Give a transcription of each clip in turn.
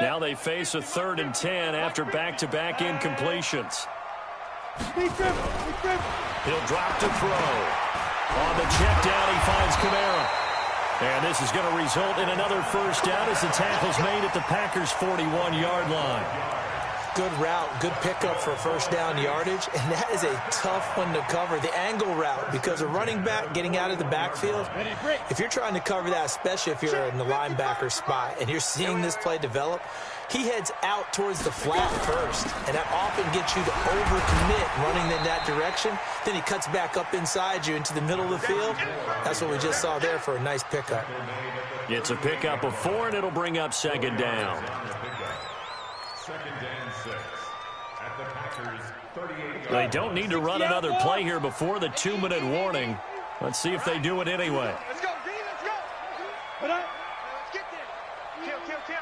Now they face a 3rd and 10 after back-to-back incompletions. He'll drop to throw. On the check down, he finds Kamara. And this is going to result in another first down as the tackle's made at the Packers' 41-yard line. Good route, good pickup for first down yardage, and that is a tough one to cover, the angle route, because a running back getting out of the backfield, if you're trying to cover that, especially if you're in the linebacker spot and you're seeing this play develop, he heads out towards the flat first, and that often gets you to overcommit running in that direction. Then he cuts back up inside you into the middle of the field. That's what we just saw there for a nice pickup. It's a pickup of 4, and it'll bring up 2nd down. 2nd and 6 at the Packers 38. They don't need to run another play here before the 2-minute warning. Let's see if they do it anyway. Let's go, D, let's go. Let's get there. Kill.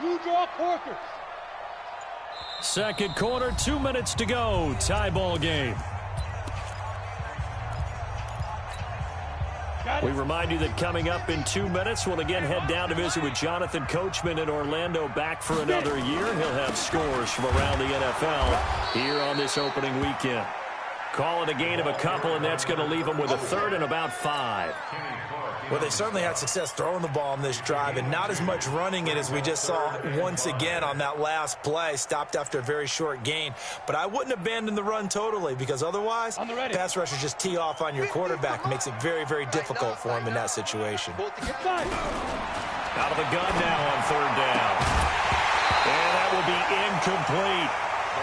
You draw quarters. 2nd quarter, 2 minutes to go. Tie ball game. We remind you that coming up in 2 minutes, we'll again head down to visit with Jonathan Coachman in Orlando, back for another year. He'll have scores from around the NFL here on this opening weekend. Call it a gain of a couple, and that's going to leave them with a 3rd and about 5. Well, they certainly had success throwing the ball on this drive, and not as much running it as we just saw once again on that last play. Stopped after a very short gain. But I wouldn't abandon the run totally, because otherwise, pass rushers just tee off on your quarterback. Makes it very, very difficult for him in that situation. Out of the gun now on 3rd down. And that will be incomplete.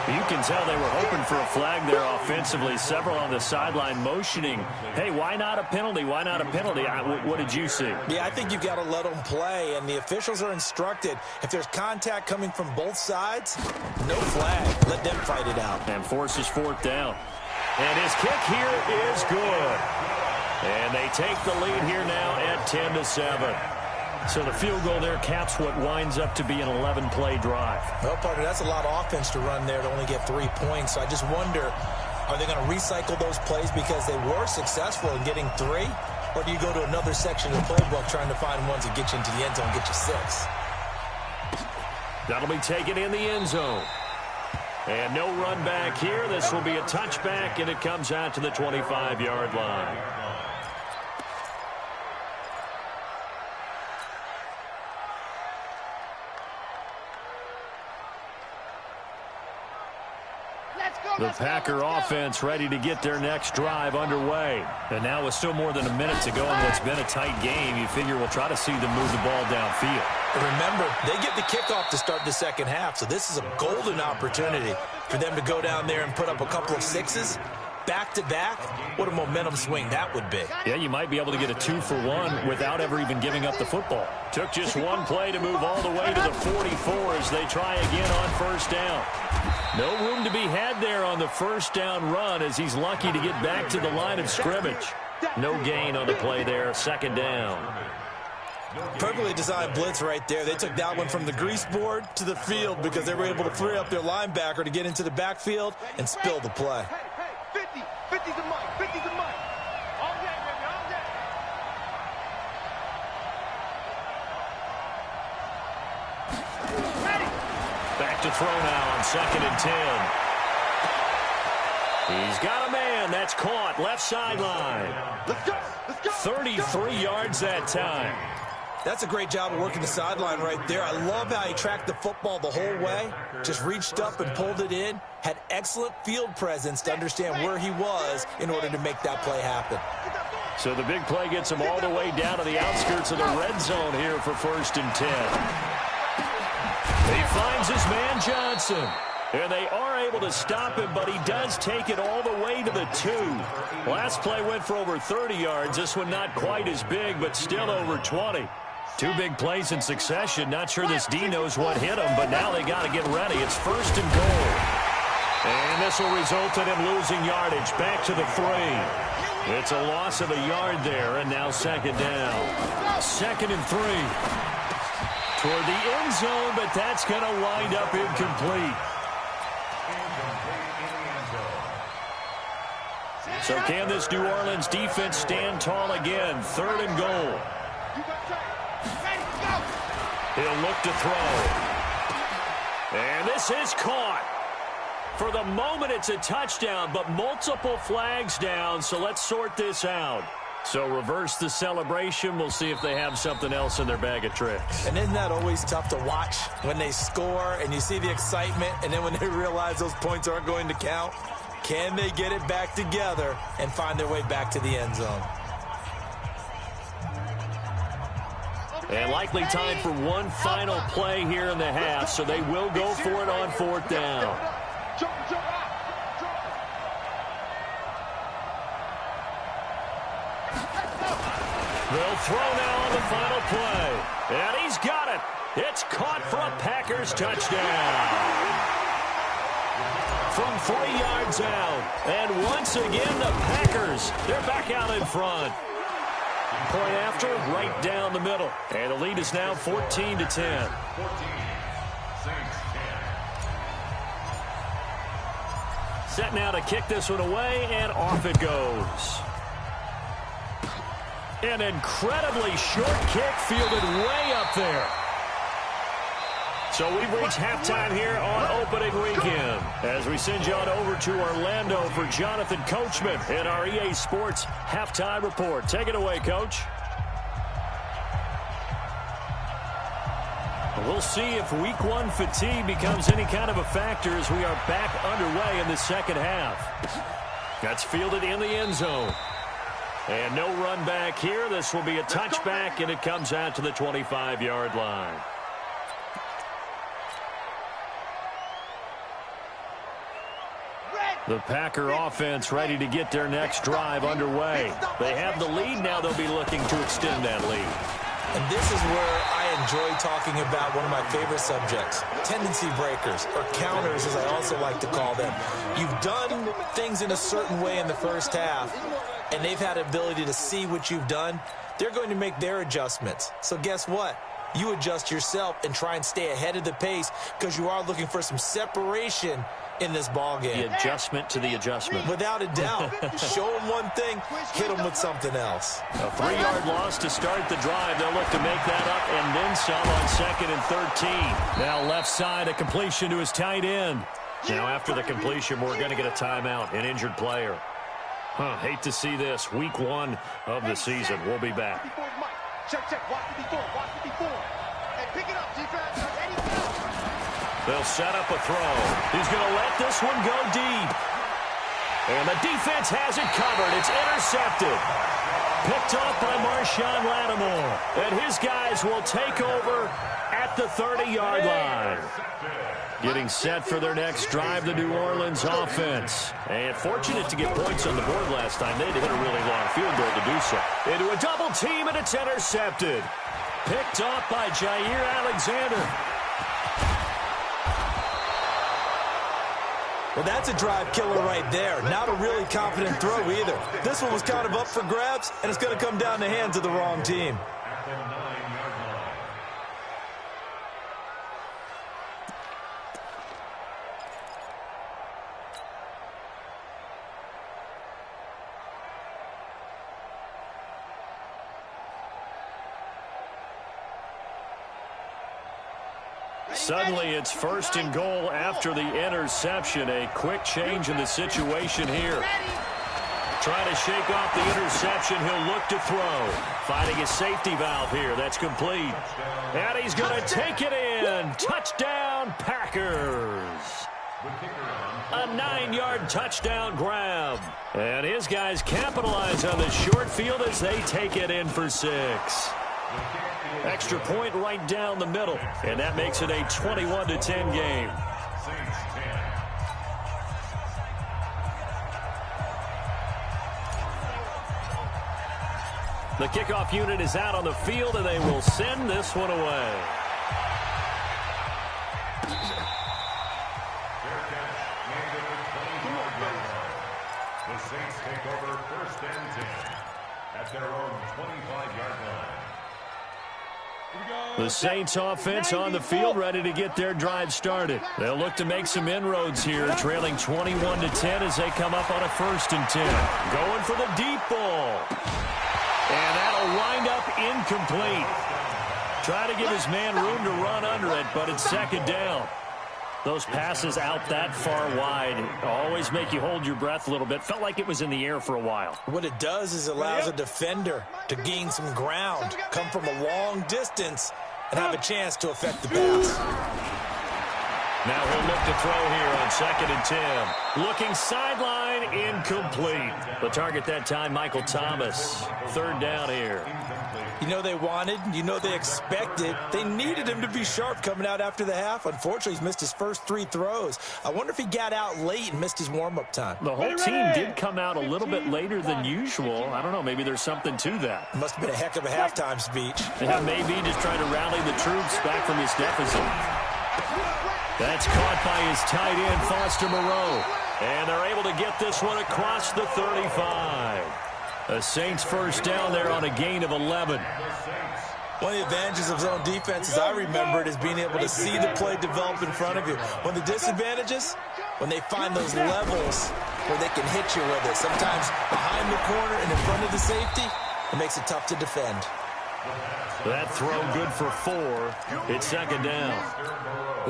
You can tell they were hoping for a flag there offensively. Several on the sideline motioning, hey, why not a penalty? Why not a penalty? What did you see? Yeah, I think you've got to let them play, and the officials are instructed, if there's contact coming from both sides, no flag. Let them fight it out. And forces 4th down. And his kick here is good. And they take the lead here now at 10-7. So the field goal there caps what winds up to be an 11-play drive. Well, partner, that's a lot of offense to run there to only get 3 points. So I just wonder, are they going to recycle those plays because they were successful in getting 3? Or do you go to another section of the playbook trying to find ones that get you into the end zone and get you 6? That'll be taken in the end zone. And no run back here. This will be a touchback, and it comes out to the 25-yard line. The Packer offense ready to get their next drive underway. And now with still more than a minute to go in what's been a tight game, you figure we'll try to see them move the ball downfield. And remember, they get the kickoff to start the second half, so this is a golden opportunity for them to go down there and put up a couple of 6s. Back-to-back, what a momentum swing that would be. Yeah, you might be able to get a 2-for-1 without ever even giving up the football. Took just one play to move all the way to the 44 as they try again on 1st down. No room to be had there on the 1st down run as he's lucky to get back to the line of scrimmage. No gain on the play there, 2nd down. Perfectly designed blitz right there. They took that one from the grease board to the field because they were able to free up their linebacker to get into the backfield and spill the play. 50's the money. 50's the money. All day, baby, all day. Ready. Back to throw now on 2nd and 10. He's got a man. That's caught. Left sideline. Let's go. Let's go. 33 yards that time. That's a great job of working the sideline right there. I love how he tracked the football the whole way. Just reached up and pulled it in. Had excellent field presence to understand where he was in order to make that play happen. So the big play gets him all the way down to the outskirts of the red zone here for 1st and 10. He finds his man Johnson. And they are able to stop him, but he does take it all the way to the 2. Last play went for over 30 yards. This one not quite as big, but still over 20. 2 big plays in succession. Not sure this D knows what hit him, but now they got to get ready. It's 1st and goal. And this will result in him losing yardage. Back to the 3. It's a loss of a yard there, and now 2nd down. 2nd and 3. Toward the end zone, but that's going to wind up incomplete. So can this New Orleans defense stand tall again? 3rd and goal. He'll look to throw. And this is caught. For the moment, it's a touchdown, but multiple flags down, so let's sort this out. So reverse the celebration. We'll see if they have something else in their bag of tricks. And isn't that always tough to watch when they score and you see the excitement, and then when they realize those points aren't going to count? Can they get it back together and find their way back to the end zone? And likely time for one final play here in the half, so they will go for it on fourth down. They'll throw now on the final play. And he's got it. It's caught for a Packers touchdown. From 3 yards out. And once again, the Packers, they're back out in front. Point after, right down the middle. And the lead is now 14-10. Set now to kick this one away, and off it goes. An incredibly short kick fielded way up there. So we've reached halftime here on opening weekend as we send you on over to Orlando for Jonathan Coachman in our EA Sports Halftime Report. Take it away, Coach. We'll see if week one fatigue becomes any kind of a factor as we are back underway in the second half. That's fielded in the end zone. And no run back here. This will be a touchback, and it comes out to the 25-yard line. The Packer offense ready to get their next drive underway. They have the lead. Now they'll be looking to extend that lead. And this is where I enjoy talking about one of my favorite subjects, tendency breakers, or counters as I also like to call them. You've done things in a certain way in the first half, and they've had the ability to see what you've done. They're going to make their adjustments. So guess what? You adjust yourself and try and stay ahead of the pace because you are looking for some separation in this ball game. The adjustment to the adjustment. Without a doubt. Show them one thing, hit them with something else. A 3-yard loss to start the drive. They'll look to make that up and then some on 2nd and 13. Now left side, a completion to his tight end. Now after the completion, we're going to get a timeout, an injured player. Hate to see this. Week one of the season. We'll be back. Check, watch it before. And pick it up, defense. They'll set up a throw. He's going to let this one go deep. And the defense has it covered. It's intercepted. Picked off by Marshawn Lattimore. And his guys will take over at the 30-yard line. Getting set for their next drive, the New Orleans offense. And fortunate to get points on the board last time. They had to hit a really long field goal to do so. Into a double team, and it's intercepted. Picked off by Jair Alexander. Well, that's a drive killer right there. Not a really confident throw either. This one was kind of up for grabs, and it's going to come down the hands of the wrong team. At the 9-yard line. Suddenly, it's 1st and goal after the interception. A quick change in the situation here. Trying to shake off the interception. He'll look to throw. Finding a safety valve here. That's complete. And he's going to take it in. Touchdown, Packers. A 9-yard touchdown grab. And his guys capitalize on the short field as they take it in for 6. Extra point right down the middle. And that makes it a 21-10 game. The kickoff unit is out on the field, and they will send this one away. The Saints take over 1st and 10 at their own 25-yard line. The Saints offense on the field, ready to get their drive started. They'll look to make some inroads here, trailing 21-10 as they come up on a 1st and 10. Going for the deep ball. And that'll wind up incomplete. Try to give his man room to run under it, but it's second down. Those passes out that far wide always make you hold your breath a little bit. Felt like it was in the air for a while. What it does is allows a defender to gain some ground, come from a long distance, and have a chance to affect the pass. Now he'll look to throw here on 2nd and 10. Looking sideline, incomplete. The target that time, Michael Thomas. 3rd down here. You know they wanted, you know they expected. They needed him to be sharp coming out after the half. Unfortunately, he's missed his first 3 throws. I wonder if he got out late and missed his warm-up time. The whole team did come out a little bit later than usual. I don't know, maybe there's something to that. Must have been a heck of a halftime speech. Yeah, maybe just trying to rally the troops back from his deficit. That's caught by his tight end, Foster Moreau. And they're able to get this one across the 35. The Saints first down there on a gain of 11. One of the advantages of zone defense, as I remember it, is being able to see the play develop in front of you. One of the disadvantages, when they find those levels where they can hit you with it. Sometimes behind the corner and in front of the safety, it makes it tough to defend. That throw good for 4. It's second down.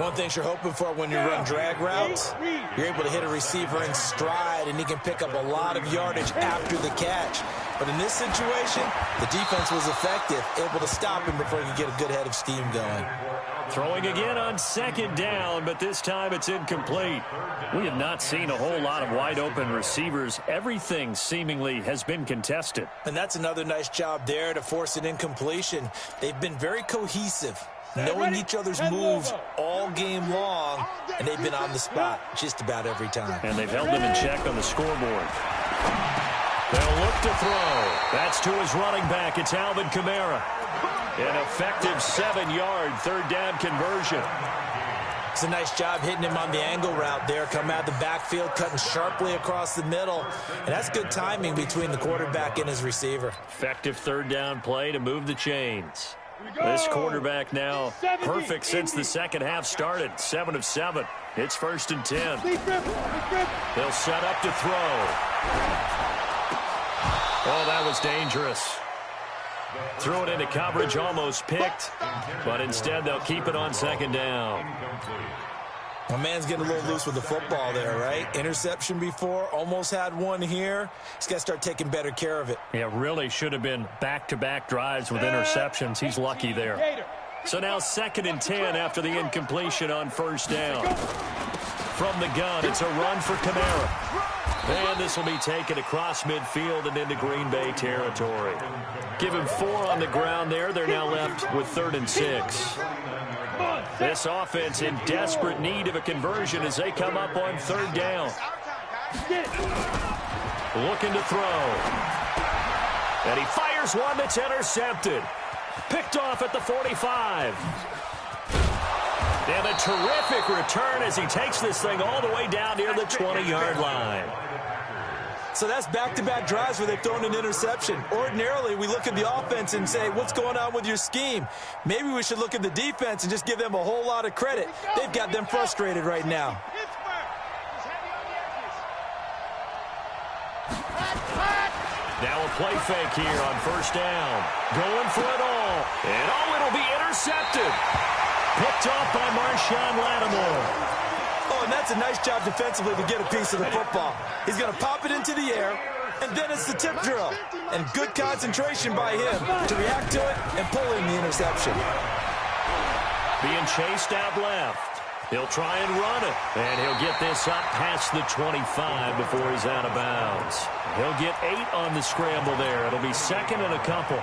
One thing you're hoping for when you run drag routes, you're able to hit a receiver in stride, and he can pick up a lot of yardage after the catch. But in this situation, the defense was effective, able to stop him before he could get a good head of steam going. Throwing again on second down, but this time it's incomplete. We have not seen a whole lot of wide-open receivers. Everything seemingly has been contested. And that's another nice job there to force an incompletion. They've been very cohesive, knowing each other's moves all game long, and they've been on the spot just about every time. And they've held them in check on the scoreboard. They'll look to throw. That's to his running back. It's Alvin Kamara. An effective 7-yard 3rd down conversion. It's a nice job hitting him on the angle route there. Come out of the backfield, cutting sharply across the middle. And that's good timing between the quarterback and his receiver. Effective 3rd down play to move the chains. This quarterback now perfect since the second half started. 7 of 7. It's 1st and 10. They'll set up to throw. Oh, that was dangerous. Threw it into coverage, almost picked, but instead they'll keep it on 2nd down. My man's getting a little loose with the football there, right? Interception before, almost had one here. He's got to start taking better care of it. Yeah, really should have been back-to-back drives with interceptions. He's lucky there. So now 2nd and 10 after the incompletion on 1st down. From the gun, it's a run for Kamara. And this will be taken across midfield and into Green Bay territory. Give him 4 on the ground there. They're now left with 3rd and 6. This offense in desperate need of a conversion as they come up on 3rd down. Looking to throw. And he fires one that's intercepted. Picked off at the 45. And a terrific return as he takes this thing all the way down near the 20-yard line. So that's back-to-back drives where they've thrown an interception. Ordinarily, we look at the offense and say, what's going on with your scheme? Maybe we should look at the defense and just give them a whole lot of credit. They've got them frustrated right now. Now a play fake here on 1st down. Going for it all. And it'll be intercepted. Picked off by Marshawn Lattimore. Oh, and that's a nice job defensively to get a piece of the football. He's going to pop it into the air, and then it's the tip drill. And good concentration by him to react to it and pull in the interception. Being chased out left. He'll try and run it. And he'll get this up past the 25 before he's out of bounds. He'll get 8 on the scramble there. It'll be 2nd and a couple.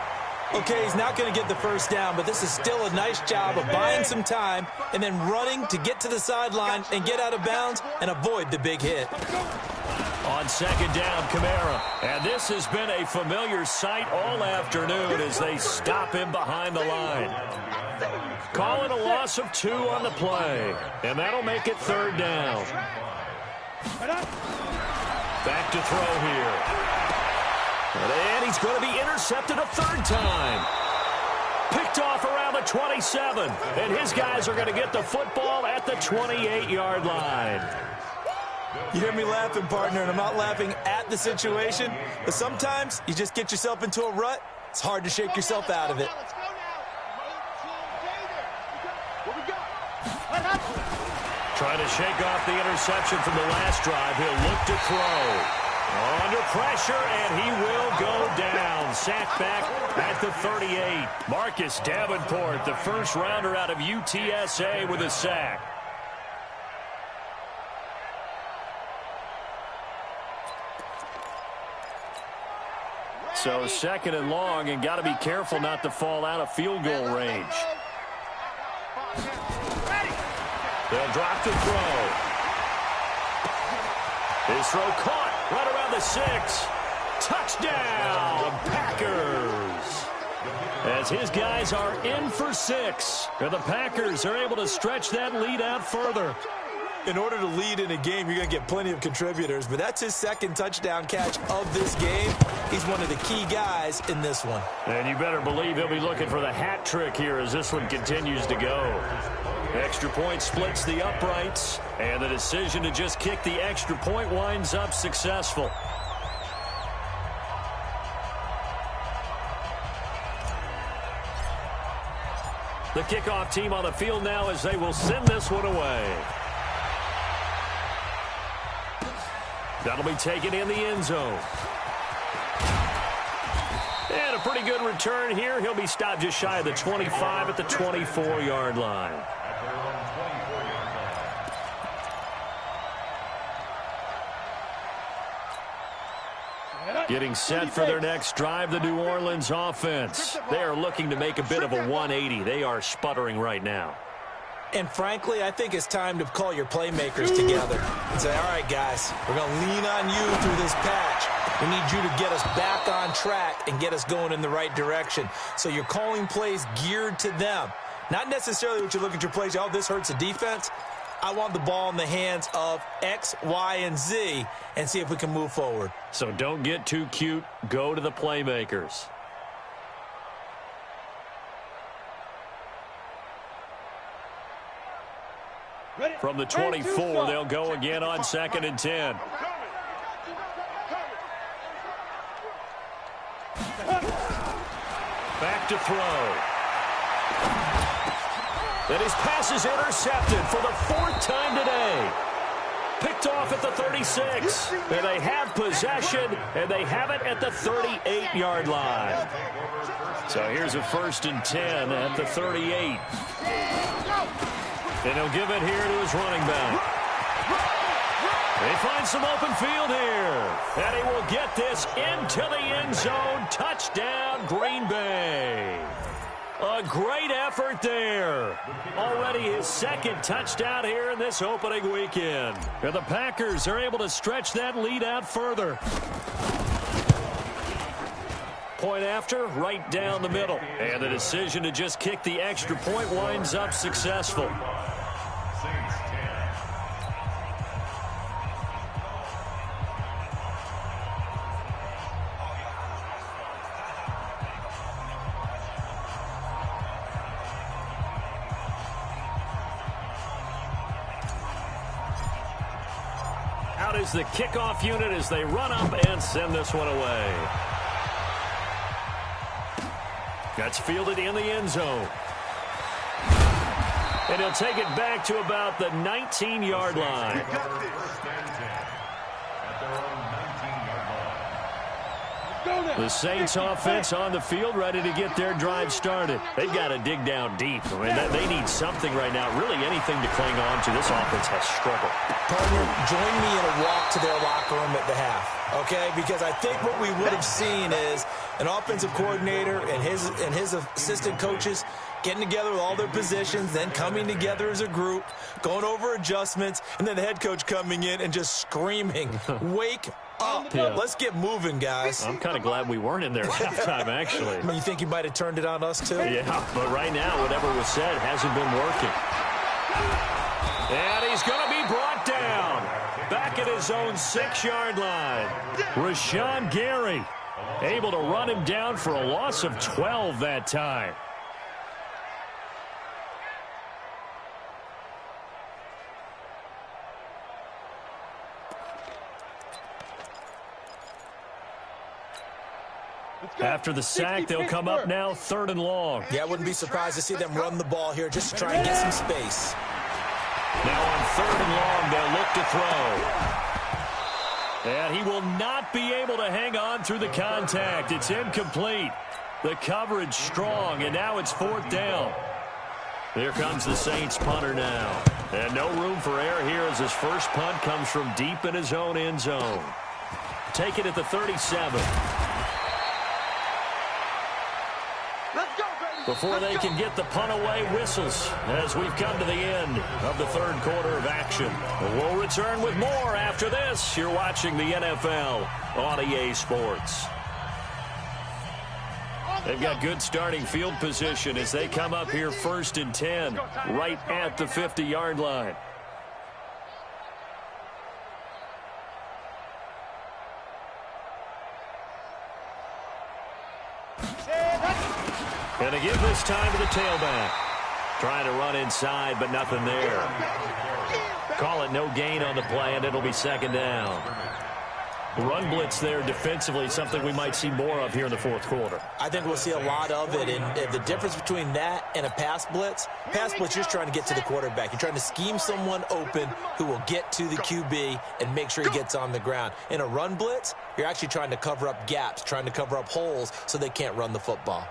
Okay, he's not going to get the 1st down, but this is still a nice job of buying some time and then running to get to the sideline and get out of bounds and avoid the big hit. On 2nd down, Kamara. And this has been a familiar sight all afternoon as they stop him behind the line. Call it a loss of 2 on the play. And that'll make it 3rd down. Back to throw here. And he's going to be intercepted a 3rd time. Picked off around the 27. And his guys are going to get the football at the 28-yard line. You hear me laughing, partner, and I'm not laughing at the situation. But sometimes you just get yourself into a rut. It's hard to shake yourself out of it. Trying to shake off the interception from the last drive. He'll look to throw. Under pressure, and he will go down. Sacked back at the 38. Marcus Davenport, the first rounder out of UTSA, with a sack. So second and long, and got to be careful not to fall out of field goal range. They'll drop to throw. His throw caught right around the 6. Touchdown, Packers. As his guys are in for 6. And the Packers are able to stretch that lead out further. In order to lead in a game, you're going to get plenty of contributors, but that's his second touchdown catch of this game. He's one of the key guys in this one. And you better believe he'll be looking for the hat trick here as this one continues to go. Extra point splits the uprights, and the decision to just kick the extra point winds up successful. The kickoff team on the field now as they will send this one away. That'll be taken in the end zone. And a pretty good return here. He'll be stopped just shy of the 25 at the 24-yard line. Getting set for their next drive, the New Orleans offense. They are looking to make a bit of a 180. They are sputtering right now. And frankly, I think it's time to call your playmakers together and say, all right, guys, we're going to lean on you through this patch. We need you to get us back on track and get us going in the right direction. So you're calling plays geared to them. Not necessarily what you look at your plays, oh, this hurts the defense. I want the ball in the hands of X, Y, and Z and see if we can move forward. So don't get too cute. Go to the playmakers. From the 24, they'll go again on 2nd and 10. Back to throw. And his pass is intercepted for the 4th time today. Picked off at the 36. And they have possession, and they have it at the 38-yard line. So here's a 1st and 10 at the 38. And he'll give it here to his running back. They find some open field here. And he will get this into the end zone. Touchdown, Green Bay. A great effort there. Already his 2nd touchdown here in this opening weekend. And the Packers are able to stretch that lead out further. Point after, right down the middle. And the decision to just kick the extra point winds up successful. Out is the kickoff unit as they run up and send this one away. That's fielded in the end zone. And he'll take it back to about the 19-yard line. The Saints offense on the field ready to get their drive started. They've got to dig down deep. I mean, they need something right now, really anything to cling on to. This offense has struggled. Partner, join me in a walk to their locker room at the half, okay? Because I think what we would have seen is an offensive coordinator and his assistant coaches getting together with all their positions, then coming together as a group, going over adjustments, and then the head coach coming in and just screaming, wake up. Yeah. Let's get moving, guys. I'm kind of glad we weren't in there at halftime, actually. I mean, you think you might have turned it on us, too? Yeah, but right now, whatever was said hasn't been working. And he's going to be brought down. Back at his own 6-yard line. Rashawn Gary able to run him down for a loss of 12 that time. After the sack, they'll come up now 3rd and long. Yeah, I wouldn't be surprised to see them run the ball here just to try and get some space. Now on 3rd and long. They'll look to throw. And he will not be able to hang on through the contact. It's incomplete. The coverage strong, and now it's 4th down. Here comes the Saints punter now. And no room for error here as his first punt comes from deep in his own end zone. Take it at the 37. Before they can get the punt away, whistles as we've come to the end of the 3rd quarter of action. We'll return with more after this. You're watching the NFL on EA Sports. They've got good starting field position as they come up here 1st and 10, right at the 50-yard line. And they give this time to the tailback. Trying to run inside, but nothing there. Call it no gain on the play, and it'll be 2nd down. Run blitz there defensively, something we might see more of here in the 4th quarter. I think we'll see a lot of it, and the difference between that and a pass blitz, you're just trying to get to the quarterback. You're trying to scheme someone open who will get to the QB and make sure he gets on the ground. In a run blitz, you're actually trying to cover up gaps, trying to cover up holes so they can't run the football.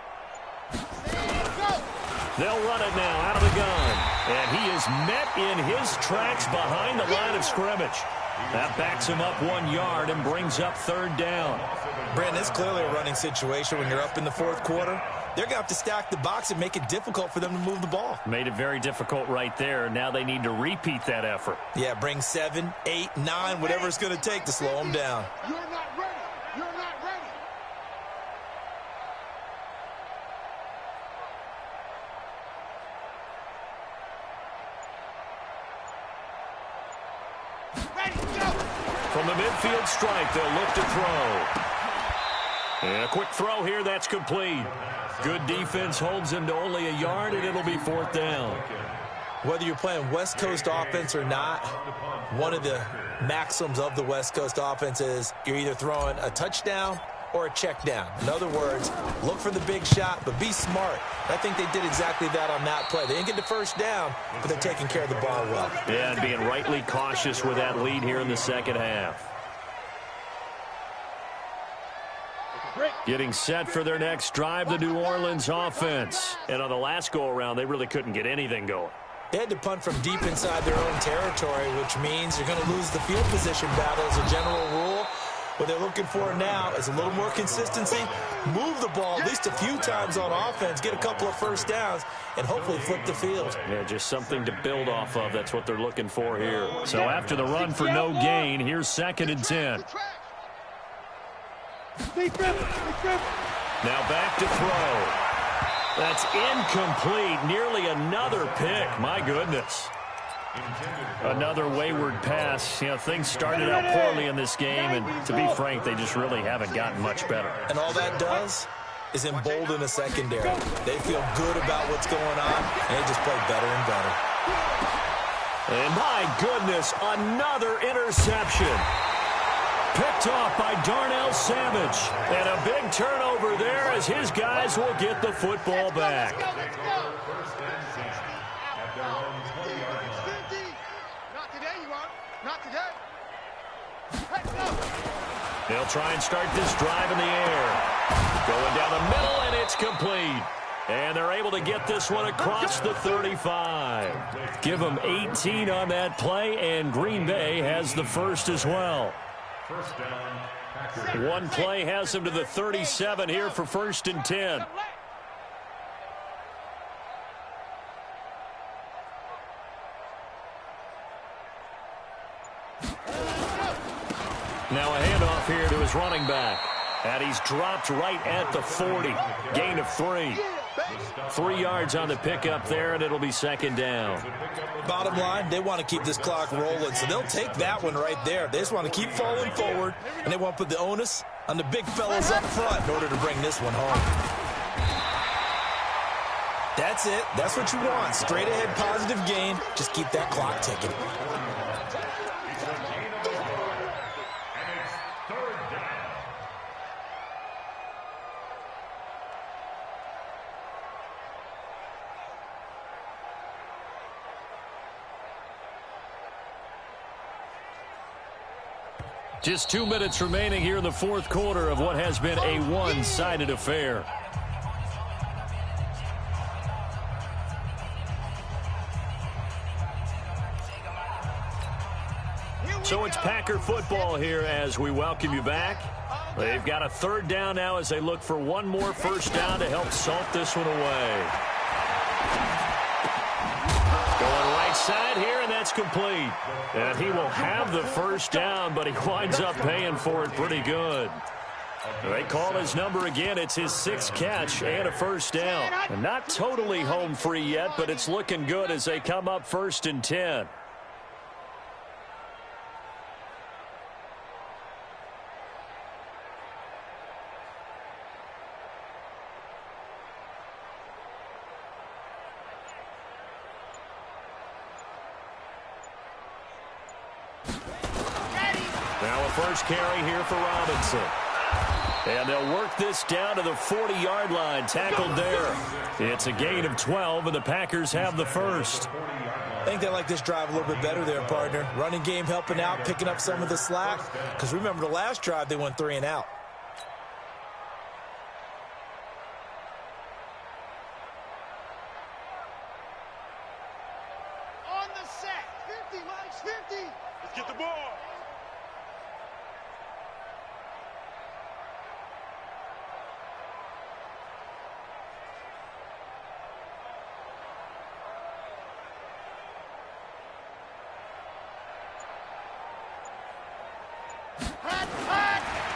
They'll run it now out of the gun. And he is met in his tracks behind the line of scrimmage. That backs him up 1 yard and brings up 3rd down. Brandon, it's clearly a running situation when you're up in the 4th quarter. They're going to have to stack the box and make it difficult for them to move the ball. Made it very difficult right there. Now they need to repeat that effort. Yeah, bring 7, 8, 9, whatever it's going to take to slow them down. You're not ready. You're not ready. From the midfield stripe, they'll look to throw. And a quick throw here, that's complete. Good defense holds him to only a yard, and it'll be 4th down. Whether you're playing West Coast offense or not, one of the maxims of the West Coast offense is you're either throwing a touchdown or a check down. In other words, look for the big shot, but be smart. I think they did exactly that on that play. They didn't get the 1st down, but they're taking care of the ball well. Yeah, and being rightly cautious with that lead here in the 2nd half. Getting set for their next drive, the New Orleans offense. And on the last go-around, they really couldn't get anything going. They had to punt from deep inside their own territory, which means you're going to lose the field position battle as a general rule. What they're looking for now is a little more consistency, move the ball at least a few times on offense, get a couple of 1st downs, and hopefully flip the field. Yeah, just something to build off of. That's what they're looking for here. So after the run for no gain, here's 2nd and 10. Now back to throw. That's incomplete. Nearly another pick. My goodness. Another wayward pass. You know, things started out poorly in this game, and to be frank, they just really haven't gotten much better. And all that does is embolden a secondary. They feel good about what's going on, and they just play better and better. And my goodness, another interception. Picked off by Darnell Savage. And a big turnover there as his guys will get the football back. They'll try and start this drive in the air. Going down the middle, and it's complete. And they're able to get this one across the 35. Give them 18 on that play, and Green Bay has the 1st as well. One play has them to the 37 here for 1st and 10. Now a handoff here to his running back. And he's dropped right at the 40. Gain of 3. 3 yards on the pickup there, and it'll be 2nd down. Bottom line, they want to keep this clock rolling, so they'll take that one right there. They just want to keep falling forward, and they want to put the onus on the big fellas up front in order to bring this one home. That's it. That's what you want. Straight ahead positive gain. Just keep that clock ticking. Just 2 minutes remaining here in the fourth quarter of what has been a one-sided affair. So it's Packer football here as we welcome you back. They've got a third down now as they look for one more first down to help salt this one away. Going right side here, and that's complete. And he will have the first down, but he winds up paying for it pretty good. They call his number again. It's his 6th catch and a first down. And not totally home free yet, but it's looking good as they come up 1st and 10. Now a first carry here for Robinson. And they'll work this down to the 40-yard line, tackled there. It's a gain of 12, and the Packers have the first. I think they like this drive a little bit better there, partner. Running game helping out, picking up some of the slack. Because remember, the last drive, they went 3 and out. On the set. 50, Mike's 50. Let's get the ball.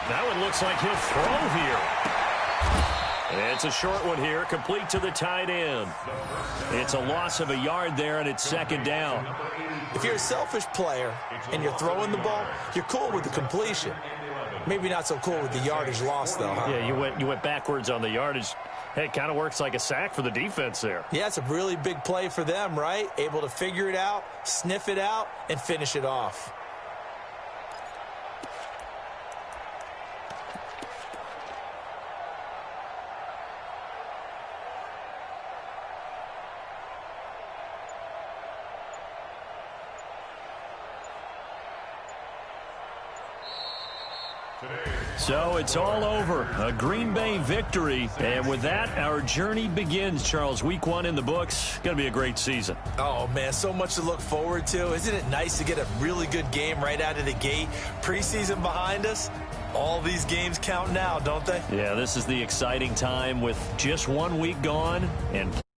That one looks like he'll throw here. It's a short one here, complete to the tight end. It's a loss of a yard there, and it's 2nd down. If you're a selfish player and you're throwing the ball, you're cool with the completion. Maybe not so cool with the yardage loss, though, huh? Yeah, you went backwards on the yardage. Hey, it kind of works like a sack for the defense there. Yeah, it's a really big play for them, right? Able to figure it out, sniff it out, and finish it off. So it's all over. A Green Bay victory. And with that, our journey begins, Charles. Week 1 in the books. Going to be a great season. Oh, man, so much to look forward to. Isn't it nice to get a really good game right out of the gate? Preseason behind us. All these games count now, don't they? Yeah, this is the exciting time with just 1 week gone and